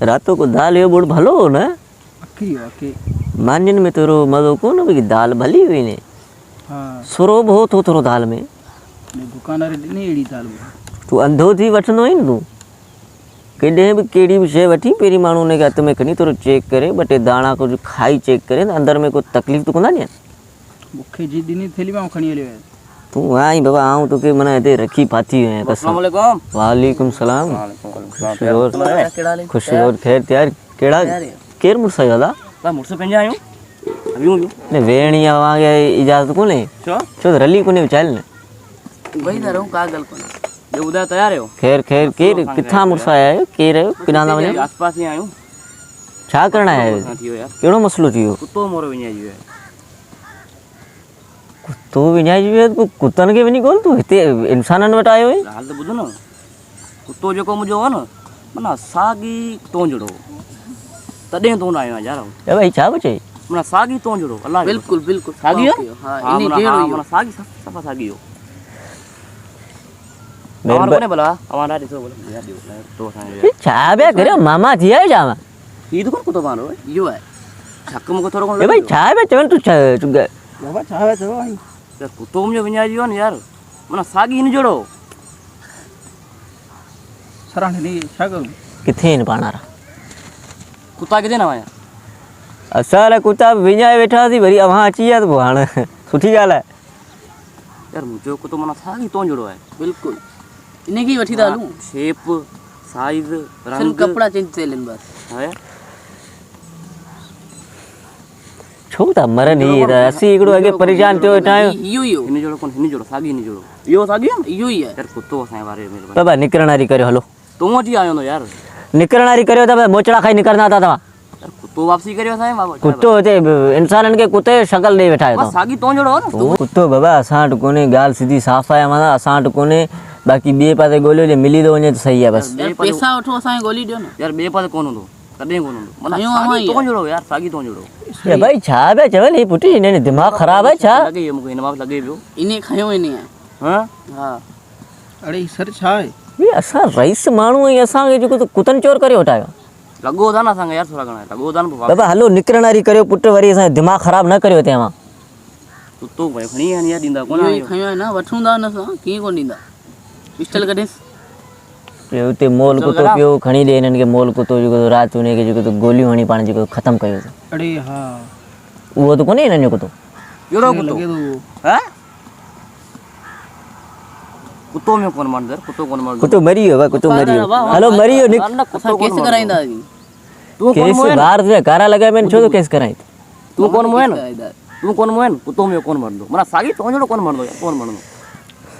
रातों को दाल यो बुढ़ भलो हो ना अखी मांजन में तोरो मजो को न भी दाल भली हुई ने हाँ सुरो बहुत हो तोरो दाल में दुकानदार ॾिनी अहिड़ी दाल तू अंधो थी वठंदो आहीं न तूं केॾे बि कहिड़ी बि शइ वठी पहिरीं माण्हू हुनखे हथ में खणी थोरो चेक करे ॿ टे दाणा कुझु खाई चेक करे न अंदर में कोई तकलीफ़ त कोन्हा ॾियनि मूंखे जी ॾिनी थैली में खणी हलियो आहे तूं आई बाबा आऊं तोखे माना हिते रखी पाती आहियां कसम वालेकुम सलाम ख़ुशी और ख़ैर त्यार कहिड़ा केरु मुड़ुस आयो दादा मुड़ुस पंहिंजा आहियूं ने वेणी अवांखे इजाज़त कोन्हे छो त रली कोन्हे वीचारियल न वही था रहूं का ॻाल्हि कोन्हे ॿियो ॿुधायो तयार आहियो ख़ैर ख़ैर केरु किथां मुड़ुस आया आहियो केरु आहियो किथां था वञो आसपास ई आहियूं छा करणु आया आहियो थी वियो यार कहिड़ो मसइलो थी वियो कुतो मोरो विञाइजी वियो आहे कुतो विञाइजी वियो त कुतनि खे वञी कोन तूं हिते इंसाननि वटि आयो आहीं ॻाल्हि त ॿुध न कुतो जेको मुंहिंजो हो न माना साॻी तोंजड़ो तॾहिं तों आयो आहियां यार ए भाई छा पियो चई माना साॻी तोंजड़ो अलाह बिल्कुलु बिल्कुलु साॻी हा इन जहिड़ो माना साॻी सफ़ा साॻी हो हमारे कोने भला हमारा ॾिसो बोलो यार ॾियो तो असांखे छा पिया करियो मामा थी आयो छा हीअ त कोन कुतो पाणो इहो आहे छक मूंखे थोरो कोन ए भाई छा पिया चवनि तूं बाबा छा पिया चओ आई यार कुतो मुंहिंजो विञाइजी वियो न यार माना साॻी हिन जहिड़ो सराहने नहीं छा करूं किथे आहिनि पाण वारा कुता किथे न वञा असां लाइ कुता विञाए वेठासीं वरी अव्हां अची विया त पोइ हाणे सुठी ॻाल्हि आहे यार मुंहिंजो कुतो माना साॻी तोंजड़ो आहे बिल्कुलु इनखे ई वठी था हलूं शेप साइज़ सिर्फ़ु रंग कपिड़ा चेंज थियल आहिनि बसि हा यार छो था मरनि हीअ त असीं हिकिड़ो अॻे परेशान थियो वेठा आहियूं इहो ई हिन जहिड़ो कोन हिन जहिड़ो साॻी हिन जहिड़ो इहो साॻी आहे न इहो ई आहे यार कुतो असांजे बारे में महिरबानी बाबा निकिरण वारी करियो हलो तूं वठी आयो न यार निकिरण वारी करियो त मोचड़ा खाई निकिरंदा था तव्हां यार कुतो वापसी करियो असांजे बाबा कुतो हिते इंसाननि खे कुते जो शकल ॾेई वेठा आहियो बस साॻी तोंजड़ो आहे न तव्हां कुतो बाबा असां वटि कोन्हे ॻाल्हि सिधी साफ़ आहे माना असां वटि कोन्हे बाक़ी ॿिए पासे ॻोल्हियो जे मिली थो वञे त सही आहे बसि यार पैसा वठो असांखे ॻोल्ही ॾियो न यार ॿिए पासे कोन हूंदो कॾहिं कोन हूंदो माना खयूं साॻी अवां ई आहे। तोंजड़ो यार साॻी तोंजड़ो ए भाई छा पिया चवनि हीअ पुटी हिन दिमाग़ ख़राबु आहे छा लॻे इहो मूंखे हिन मां लॻे पियो इन खयो इन आहे हा हा अड़े सर छा आहे भई असां रईस माण्हू आहियूं असांखे जेको त कुतनि चोर करे वठायो लॻो था न असांखे यार थोरा घणा लॻो था न बाबा हलो निकिरण वारी करियो पुटु वरी असांजो दिमाग़ ख़राबु न करियो तव्हां कुतो भाई खणी आया यार ॾींदा कोन इहो ई आहियो खयो आहे न वठूं था न असां कीअं कोन ॾींदा पिस्टल कढेसि ॿियो हुते मोल कुतो पियो खणी ॾे हिननि खे मोल कुतो जेको राति हुनखे जेको त गोलियूं हणी पाण जेको ख़तमु कयो अड़े हाँ उहो त कोन्हे हिननि जो कुतो कहिड़ो कुतो लगे तो हा कुतो में कोन मारंदो यार कुतो कोन मारंदो कुतो मरी वियो भाई कुतो मरी वियो हलो मरी वियो निक असां केस कराईंदासीं तूं कोन केस मोए ॿार तुंहिंजा कारा लॻाया पिया आहिनि छो तो केस कराई तूं कोन मोए न तूं कोन मोए न कुतो में कोन मरंदो माना साॻी तोंजड़ो कोन मरंदो यार कोन मरंदो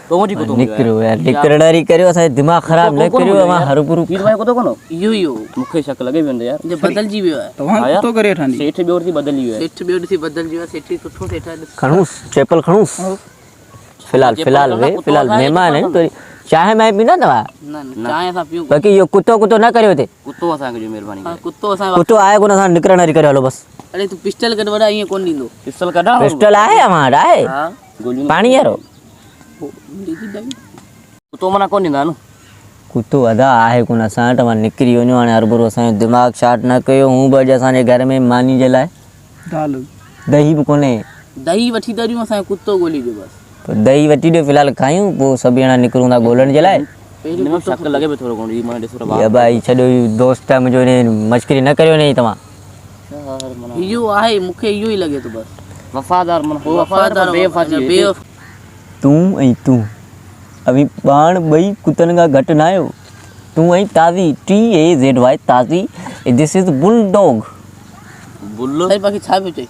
तो वठी कुतो निकिरो यार निकिरण वारी करियो असांजो दिमाग़ ख़राबु न करियो अवां हरूभरू हीर भाई कुतो कोन इहो ई हो मूंखे शक लॻे वेंदो यार जो बदलजी वियो आहे तव्हां कुतो करे वठंदी सेठ ॿियो थी बदली वियो आहे सेठ ॿियो ॾिसी बदलजी वियो आहे सेठ सुठो सेठ आहे ॾिस खणूसि चेपल खणूसि फ़िलहालु फ़िलहालु वे फ़िलहालु महिमान आहिनि तो चांहि माए पींदा तव्हां न चांहि असां पियूं बाक़ी इहो कुतो कुतो न करियो हिते कुतो असांखे जो महिरबानी हा करे कुतो असां कुतो आहे कोन असां निकिरण वारी करियो हलो बसि अरे तूं पिस्टल कढ वॾा ईअं कोन ॾींदो पिस्टल कढा पिस्टल आहे अवां वटि आहे हा गोलियूं पाणी वारो कुतो मना कोन ॾींदा न कुतो अदा आहे कोन असां वटि अवां निकिरी वञो हाणे हरूभरू असांजो दिमाग़ शार्ट न कयो हूं बि अॼु असांजे घर में मानी जे लाइ दाल दही बि कोन्हे दही वठी था ॾियूं असांखे कुतो ॻोल्ही ॾियो बसि पोइ दही वठी ॾियो फ़िलहालु खायूं पोइ सभु ॼणा निकिरूं था ॻोल्हण जे लाइ हिन में शक लॻे पियो थोरो घणो मां ॾिसो या भाई छॾियो इहो दोस्त आहे मुंहिंजो हिन मश्करी न करियो न तव्हां इहो आहे मूंखे इहो ई लॻे थो बसि वफ़ादार मन वफ़ादार बेवफ़ा तूं ऐं तूं अभी पाण ॿई कुतनि खां घटि न आहियो तूं ऐं ताज़ी TAZY ताज़ी दिस इज़ बुलडॉग बुल साईं बाक़ी छा पियो चई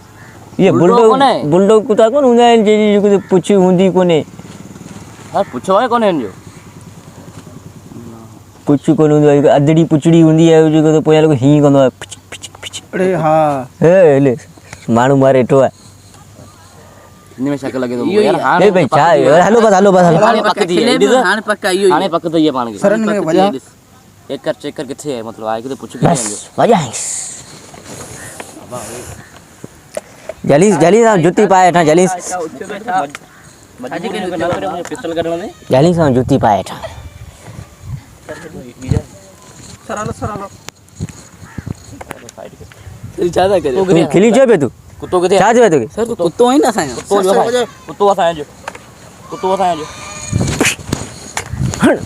ये बुलडॉग कोन्हे? बुलडॉग कुता कोन हूंदा आहिनि जंहिंजी जेको पुछ हूंदी कोन्हे हा पुछो आहे कोन हिन जो पुछ कोन हूंदो आहे अदड़ी पुछड़ी हूंदी आहे जेको त पोयां लॻो हीअं कंदो आहे पिच पिच पिच अड़े हाँ हे हले माण्हू मारे वेठो आहे हिन में शक लॻे थो इहो ई यार आहे। हाणे हे भाई छा आहे? हलो बस हलो बस हलो हाणे पक थी हाणे पक्का इहो ई हाणे पक थी आहे पाण खे सरन में वजह चेक कर किथे आहे मतलब आहे किथे पुछ किथे बस वजाइस जलीस जलीस आप जूती पाए हेठां जलीस पिस्टल कढण में जलीस आप जूती पाए हेठां सरालो वरी छा था करे तूं खिली जो पे तूं कुतो किथे छा थियो तोखे सर तो कुत्तो आहीं न असांजो कुतो जो असांजो कुतो असांजो कुतो असांजो हण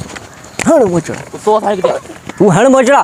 हण मोचड़ा कुतो असांजो किथे तूं हण मोचड़ा